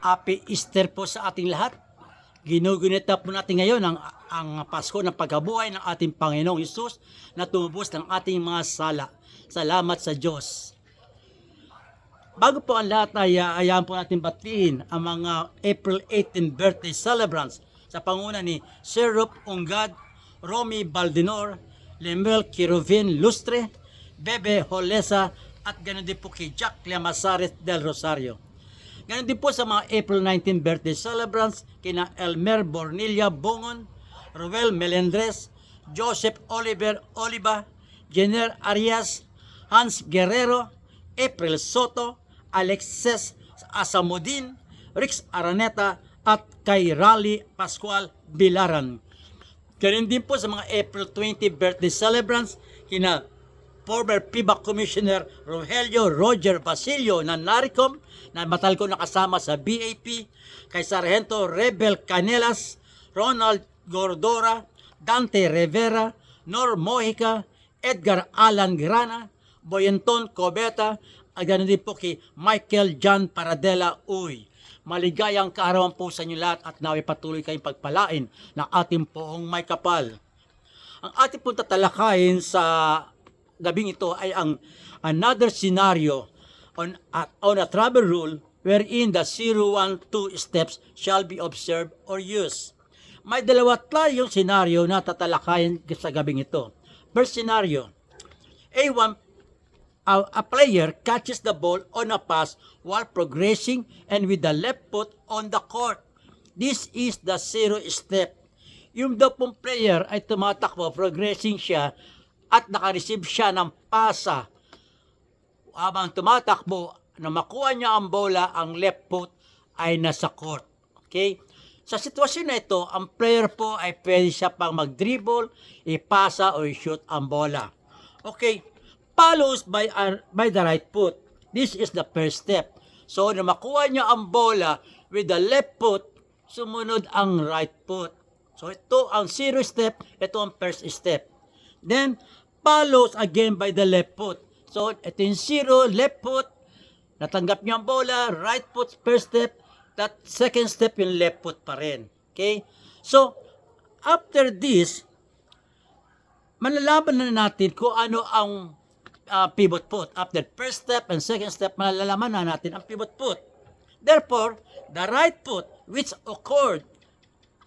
Happy Easter po sa ating lahat. Ginugunita po natin ngayon ang Pasko ng pagkabuhay ng ating Panginoong Hesus na tumubos ng ating mga sala. Salamat sa Diyos. Bago po ang lahat ay ayahan po natin batiin ang mga April 18 birthday celebrants sa panguna ni Sir Rup Ungad, Romy Baldinor, Lemuel Kiruvin Lustre, Bebe Holesa at ganoon din po kay Jack Llamazares del Rosario. Ganon din po sa mga April 19 birthday celebrants kina Elmer Bornilla Bongon, Ruel Melendres, Joseph Oliver Oliva, Jenner Arias, Hans Guerrero, April Soto, Alexis Asamudin, Rix Araneta at kay Raleigh Pascual Bilaran. Ganon din po sa mga April 20 birthday celebrants kina former PIBAC Commissioner Rogelio Roger Basilio ng NARICOM na matal ko nakasama sa BAP, kay Sargento Rebel Canelas, Ronald Gordora, Dante Rivera, Nor Mojica, Edgar Alan Grana, Boyenton Cobeta, at ganoon din po kay Michael John Paradela Uy. Maligayang kaarawan po sa inyo lahat at naway patuloy kayong pagpalain ng ating poong may kapal. Ang ating pong tatalakayin sa gabing ito ay ang another scenario on a travel rule wherein the 0, 1, 2 steps shall be observed or used. May dalawa tayong scenario na tatalakayin sa gabing ito. First scenario, A1, a player catches the ball on a pass while progressing and with the left foot on the court. This is the 0 step. Yung daw pong player ay tumatakbo, progressing siya, at nakareceive siya ng pasa. Habang tumatakbo, na makuha niya ang bola, ang left foot ay nasa court. Okay? Sa sitwasyon na ito, ang player po ay pwede siya pang mag-dribble, ipasa o i-shoot ang bola. Okay? Follows by the right foot. This is the first step. So, na makuha niya ang bola with the left foot, sumunod ang right foot. So, ito ang 0 step, ito ang first step. Then, follows again by the left foot. So, ito yung 0, left foot, natanggap niya ang bola, right foot, first step, that second step yung left foot pa rin. Okay? So, after this, malalaman na natin kung ano ang pivot foot. After first step and second step, malalaman na natin ang pivot foot. Therefore, the right foot, which occurred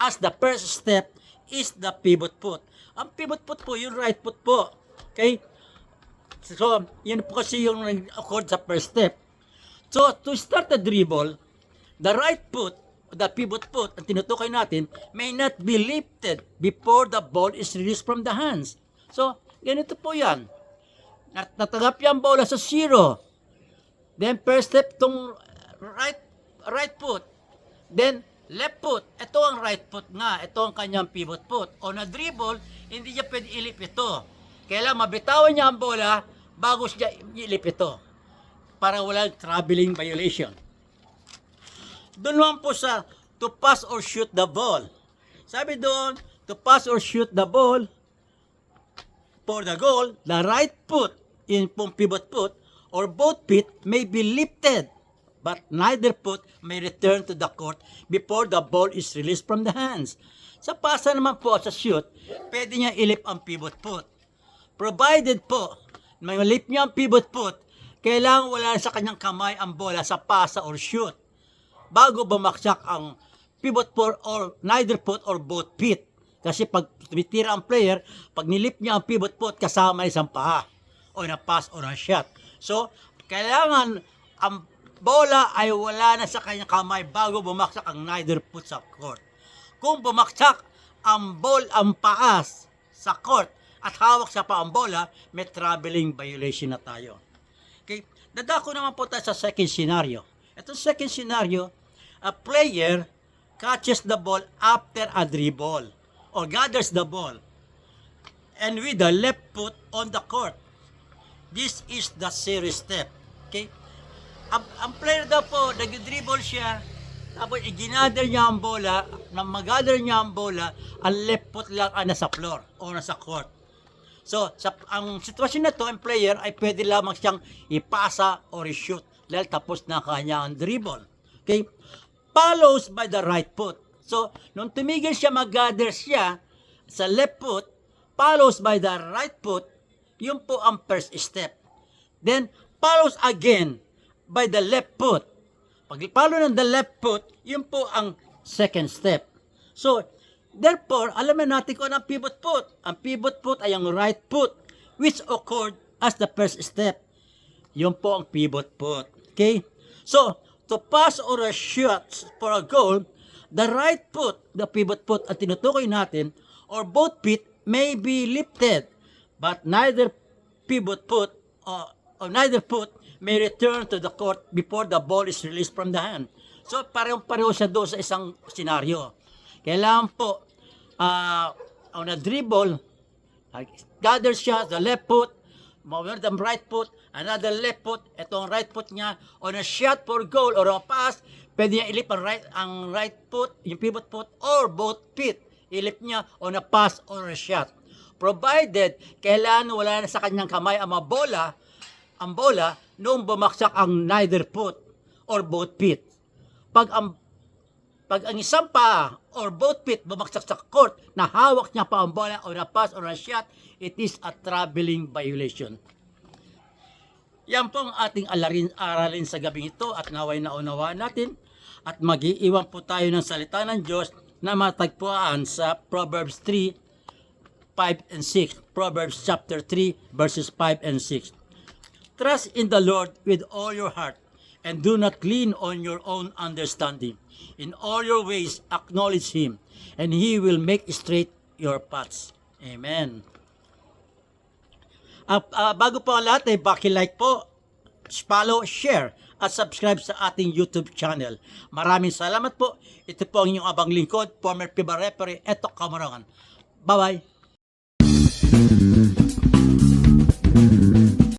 as the first step, is the pivot foot. Ang pivot foot po, yung right foot po. Okay? So, yun po kasi yung occurred sa first step. So, to start the dribble, the right foot, the pivot foot, ang tinutukoy natin, may not be lifted before the ball is released from the hands. So, ganito po yan. Natanggap yung bola sa 0. Then, first step, itong right foot. Then, left foot. Ito ang right foot nga. Ito ang kanyang pivot foot. On a dribble, hindi niya pwede ilip ito. Kailangan mabitawan niya ang bola bago siya ilip ito. Para walang traveling violation. Doon naman po sa to pass or shoot the ball. Sabi doon, to pass or shoot the ball for the goal, the right foot, in pong pivot foot, or both feet may be lifted, but neither foot may return to the court before the ball is released from the hands. Sa pasa naman po sa shoot, pwede niya ilip ang pivot foot. Provided po, may malip niya ang pivot foot, kailangan wala sa kanyang kamay ang bola sa pasa or shoot bago bumaksak ang pivot foot or neither foot or both feet. Kasi pag tumitira ang player, pag nilip niya ang pivot foot, kasama isang paa o na pass or na shot. So, kailangan ang bola ay wala na sa kanyang kamay bago bumaksak ang neither foot sa court. Kung bumaksak ang paas sa court at hawak sa pa ang bola, may traveling violation na tayo. Okay? Dadako naman po tayo sa second scenario. Itong second scenario, a player catches the ball after a dribble or gathers the ball and with the left foot on the court. This is the 0 step. Okay? Ang player daw po, nag-dribble siya, tapos i-gather niya ang bola, nang mag-gather niya ang bola, ang left foot lang nasa floor o nasa court. So, ang sitwasyon na to, ang player ay pwede lamang siyang ipasa or i-shoot dahil tapos na kanyang dribble. Okay? Follows by the right foot. So, nung tumigil siya, mag-gather siya sa left foot, follows by the right foot, yun po ang first step. Then, follows again by the left foot. Pag follow ng the left foot, yun po ang second step. So, therefore, alamin natin kung ang pivot foot. Ang pivot foot ay ang right foot, which occurred as the first step. Yun po ang pivot foot. Okay? So, to pass or a shot for a goal, the right foot, the pivot foot at tinutukoy natin, or both feet may be lifted, but neither pivot foot or neither foot may return to the court before the ball is released from the hand. So, parehong-pareho siya doon sa isang senaryo. Kailangan po, on a dribble, gather siya the left foot, the right foot, another left foot, itong right foot niya, on a shot for goal or a pass, pwede niya ilip ang right foot, yung pivot foot, or both feet, ilip niya on a pass or a shot. Provided, kailangan wala na sa kanyang kamay ang bola, noong bumaksak ang neither foot or both feet. Pag ang isang paa or both feet bumaksak sa court na hawak niya pa ang bola or a pass or a shot, it is a traveling violation. Yan po ang ating aralin sa gabing ito at naway naunawaan natin at mag-iiwan po tayo ng salita ng Diyos na matagpuan sa Proverbs 3, 5 and 6. Proverbs chapter 3 verses 5 and 6. Trust in the Lord with all your heart and do not lean on your own understanding. In all your ways acknowledge Him and He will make straight your paths. Amen. Bago po ang lahat, paki-like po, follow, share, at subscribe sa ating YouTube channel. Maraming salamat po. Ito po ang inyong abang lingkod, former FIBA referee, Eto Camorangan. Bye-bye.